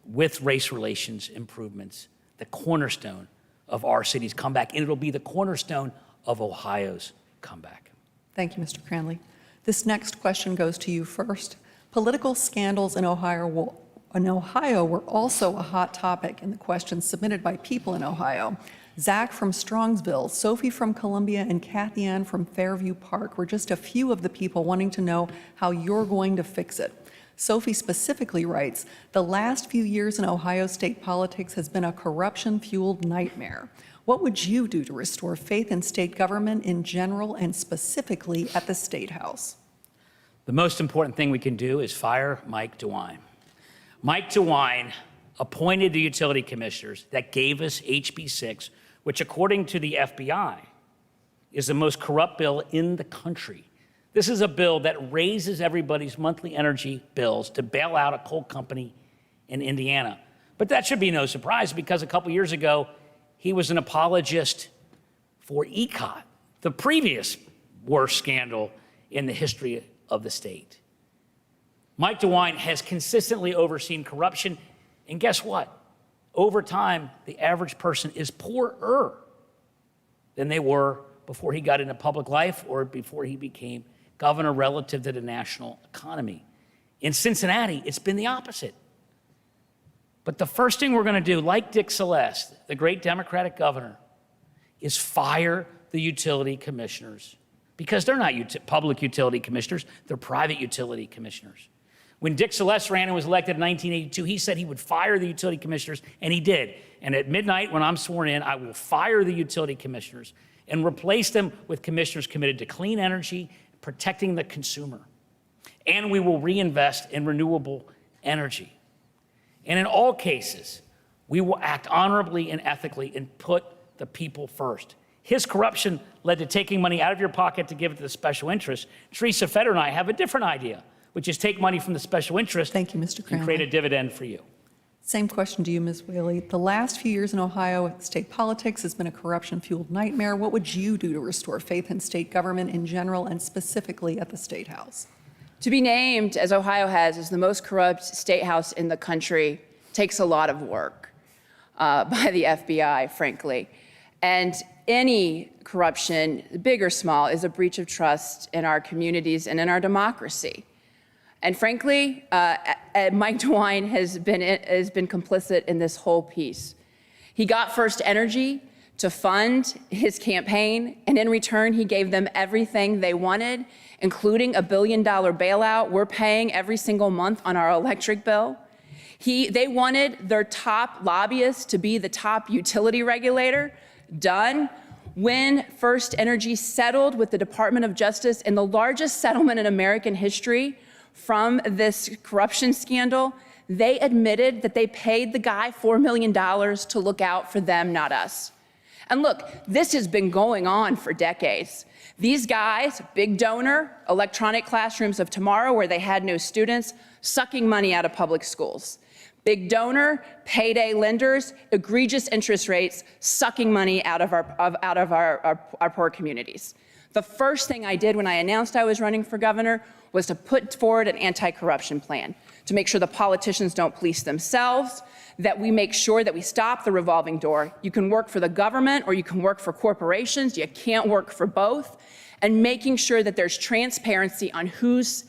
with race relations improvements, the cornerstone of our city's comeback, and it'll be the cornerstone of Ohio's comeback. Thank you, Mr. Cranley. This next question goes to you first. Political scandals in Ohio were also a hot topic in the questions submitted by people in Ohio. Zach from Strongsville, Sophie from Columbia, and Kathy Ann from Fairview Park were just a few of the people wanting to know how you're going to fix it. Sophie specifically writes, "The last few years in Ohio state politics has been a corruption-fueled nightmare. What would you do to restore faith in state government in general and specifically at the State House?" The most important thing we can do is fire Mike DeWine. Mike DeWine appointed the utility commissioners that gave us HB 6, which according to the FBI is the most corrupt bill in the country. This is a bill that raises everybody's monthly energy bills to bail out a coal company in Indiana. But that should be no surprise because a couple years ago, he was an apologist for ECOT, the previous worst scandal in the history of the state. Mike DeWine has consistently overseen corruption, and guess what? Over time, the average person is poorer than they were before he got into public life or before he became governor relative to the national economy. In Cincinnati, it's been the opposite. But the first thing we're going to do, like Dick Celeste, the great Democratic governor, is fire the utility commissioners because they're not public utility commissioners, they're private utility commissioners. When Dick Celeste ran and was elected in 1982, he said he would fire the utility commissioners, and he did. And at midnight, when I'm sworn in, I will fire the utility commissioners and replace them with commissioners committed to clean energy, protecting the consumer. And we will reinvest in renewable energy. And in all cases, we will act honorably and ethically and put the people first. His corruption led to taking money out of your pocket to give it to the special interest. Teresa Feder and I have a different idea, which is take money from the special interest. Thank you, Mr. Cranley. And create a dividend for you. Same question to you, Ms. Whaley. The last few years in Ohio state politics has been a corruption-fueled nightmare. What would you do to restore faith in state government in general and specifically at the State House? To be named, as Ohio has, as the most corrupt state house in the country takes a lot of work by the FBI, frankly. And any corruption, big or small, is a breach of trust in our communities and in our democracy. And frankly, Mike DeWine has been complicit in this whole piece. He got First Energy to fund his campaign, and in return, he gave them everything they wanted, including $1 billion bailout we're paying every single month on our electric bill. They wanted their top lobbyist to be the top utility regulator. Done. When First Energy settled with the Department of Justice in the largest settlement in American history from this corruption scandal, they admitted that they paid the guy $4 million to look out for them, not us. And look, this has been going on for decades. These guys, big donor, electronic classrooms of tomorrow where they had no students, sucking money out of public schools. Big donor, payday lenders, egregious interest rates, sucking money out of our poor communities. The first thing I did when I announced I was running for governor was to put forward an anti-corruption plan to make sure the politicians don't police themselves, that we make sure that we stop the revolving door. You can work for the government or you can work for corporations. You can't work for both. And making sure that there's transparency on who's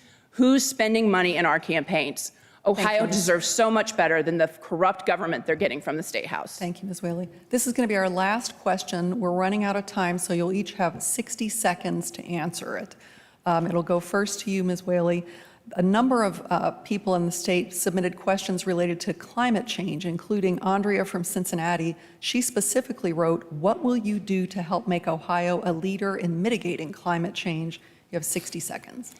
spending money in our campaigns. Ohio deserves so much better than the corrupt government they're getting from the State House. Thank you, Ms. Whaley. This is going to be our last question. We're running out of time, so you'll each have 60 seconds to answer it. It'll go first to you, Ms. Whaley. A number of people in the state submitted questions related to climate change, including Andrea from Cincinnati. She specifically wrote, "What will you do to help make Ohio a leader in mitigating climate change?" You have 60 seconds.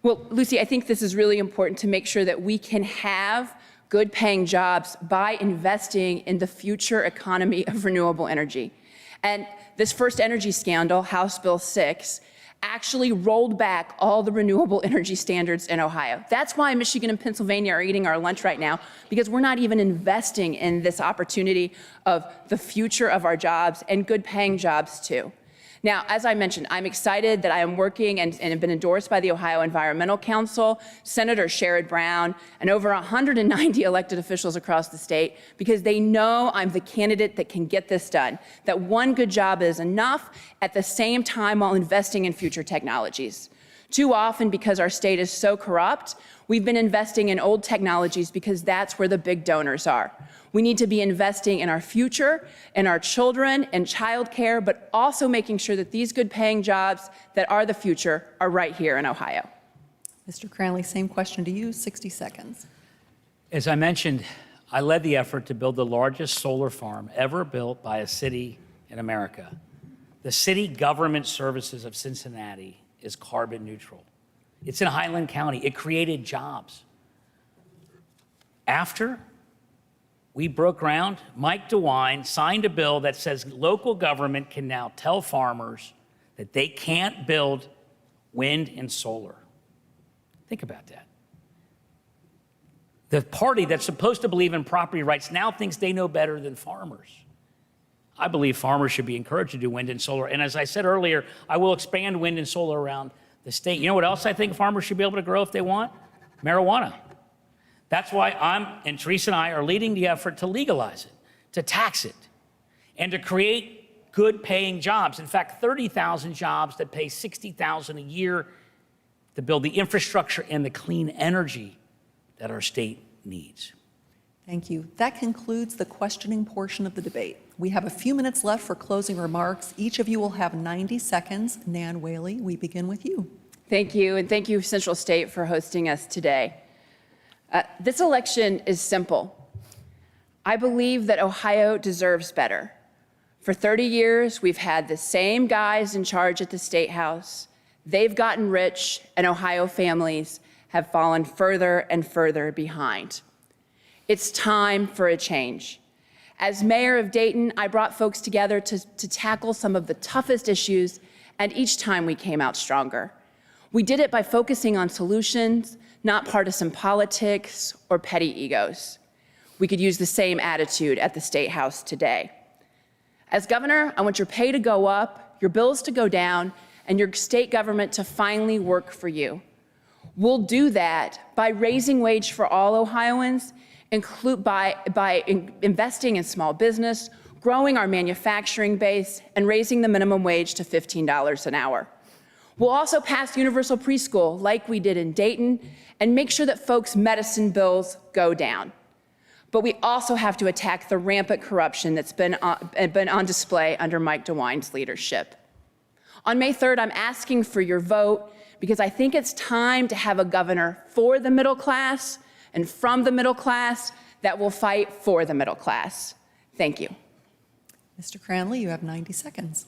Well, Lucy, I think this is really important to make sure that we can have good paying jobs by investing in the future economy of renewable energy. And this first energy scandal, House Bill 6, actually rolled back all the renewable energy standards in Ohio. That's why Michigan and Pennsylvania are eating our lunch right now, because we're not even investing in this opportunity of the future of our jobs and good paying jobs too. Now, as I mentioned, I'm excited that I am working and have been endorsed by the Ohio Environmental Council, Senator Sherrod Brown, and over 190 elected officials across the state, because they know I'm the candidate that can get this done, that one good job is enough at the same time while investing in future technologies. Too often, because our state is so corrupt, we've been investing in old technologies because that's where the big donors are. We need to be investing in our future, in our children, and childcare, but also making sure that these good paying jobs that are the future are right here in Ohio. Mr. Cranley, same question to you, 60 seconds. As I mentioned, I led the effort to build the largest solar farm ever built by a city in America. The city government services of Cincinnati is carbon neutral. It's in Highland County. It created jobs. After we broke ground, Mike DeWine signed a bill that says local government can now tell farmers that they can't build wind and solar. Think about that. The party that's supposed to believe in property rights now thinks they know better than farmers. I believe farmers should be encouraged to do wind and solar. And as I said earlier, I will expand wind and solar around the state. You know what else I think farmers should be able to grow if they want? Marijuana. That's why and Teresa and I are leading the effort to legalize it, to tax it, and to create good paying jobs. In fact, 30,000 jobs that pay $60,000 a year to build the infrastructure and the clean energy that our state needs. Thank you. That concludes the questioning portion of the debate. We have a few minutes left for closing remarks. Each of you will have 90 seconds. Nan Whaley, we begin with you. Thank you, and thank you, Central State, for hosting us today. This election is simple. I believe that Ohio deserves better. For 30 years, we've had the same guys in charge at the State House. They've gotten rich, and Ohio families have fallen further and further behind. It's time for a change. As mayor of Dayton, I brought folks together to tackle some of the toughest issues, and each time we came out stronger. We did it by focusing on solutions, not partisan politics or petty egos. We could use the same attitude at the State House today. As governor, I want your pay to go up, your bills to go down, and your state government to finally work for you. We'll do that by raising wage for all Ohioans, by investing in small business, growing our manufacturing base, and raising the minimum wage to $15 an hour. We'll also pass universal preschool like we did in Dayton and make sure that folks' medicine bills go down. But we also have to attack the rampant corruption that's been on display under Mike DeWine's leadership. On May 3rd, I'm asking for your vote because I think it's time to have a governor for the middle class and from the middle class that will fight for the middle class. Thank you. Mr. Cranley, you have 90 seconds.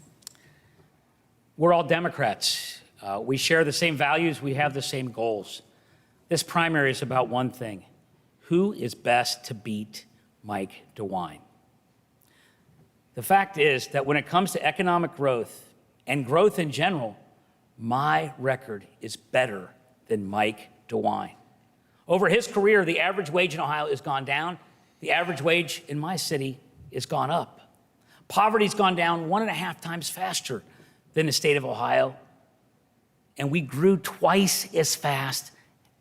We're all Democrats. We share the same values. We have the same goals. This primary is about one thing. Who is best to beat Mike DeWine? The fact is that when it comes to economic growth and growth in general, my record is better than Mike DeWine. Over his career, the average wage in Ohio has gone down. The average wage in my city has gone up. Poverty's gone down 1.5 times faster than the state of Ohio. and we grew twice as fast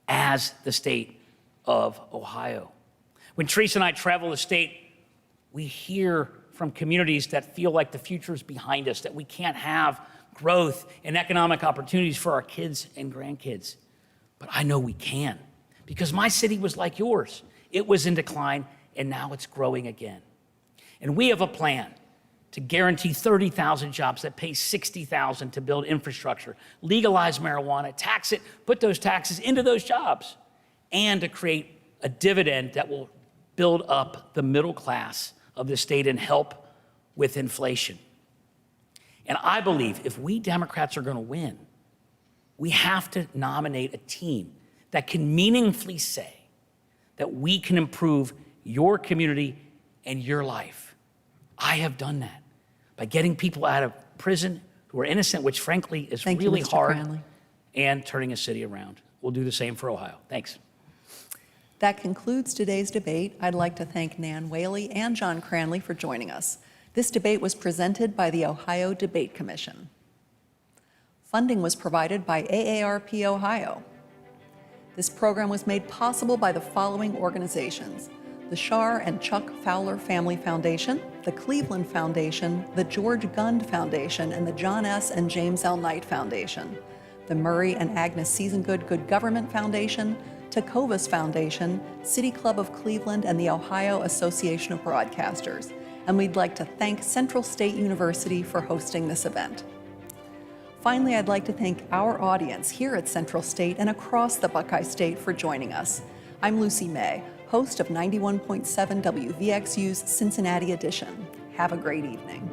as the state of Ohio. When Teresa and I travel the state, we hear from communities that feel like the future is behind us, that we can't have growth and economic opportunities for our kids and grandkids. But I know we can, because my city was like yours. It was in decline, and now it's growing again. And we have a plan to guarantee 30,000 jobs, that pay $60,000 to build infrastructure, legalize marijuana, tax it, put those taxes into those jobs, and to create a dividend that will build up the middle class of the state and help with inflation. And I believe if we Democrats are going to win, we have to nominate a team that can meaningfully say that we can improve your community and your life. I have done that by getting people out of prison who are innocent, which frankly is really hard, Cranley. and turning a city around. We'll do the same for Ohio. Thanks. That concludes today's debate. I'd like to thank Nan Whaley and John Cranley for joining us. This debate was presented by the Ohio Debate Commission. Funding was provided by AARP Ohio. This program was made possible by the following organizations: the Shar and Chuck Fowler Family Foundation, the Cleveland Foundation, the George Gund Foundation, and the John S. and James L. Knight Foundation, the Murray and Agnes Seasongood Good Government Foundation, Tecovas Foundation, City Club of Cleveland, and the Ohio Association of Broadcasters. And we'd like to thank Central State University for hosting this event. Finally, I'd like to thank our audience here at Central State and across the Buckeye State for joining us. I'm Lucy May, host of 91.7 WVXU's Cincinnati edition. Have a great evening.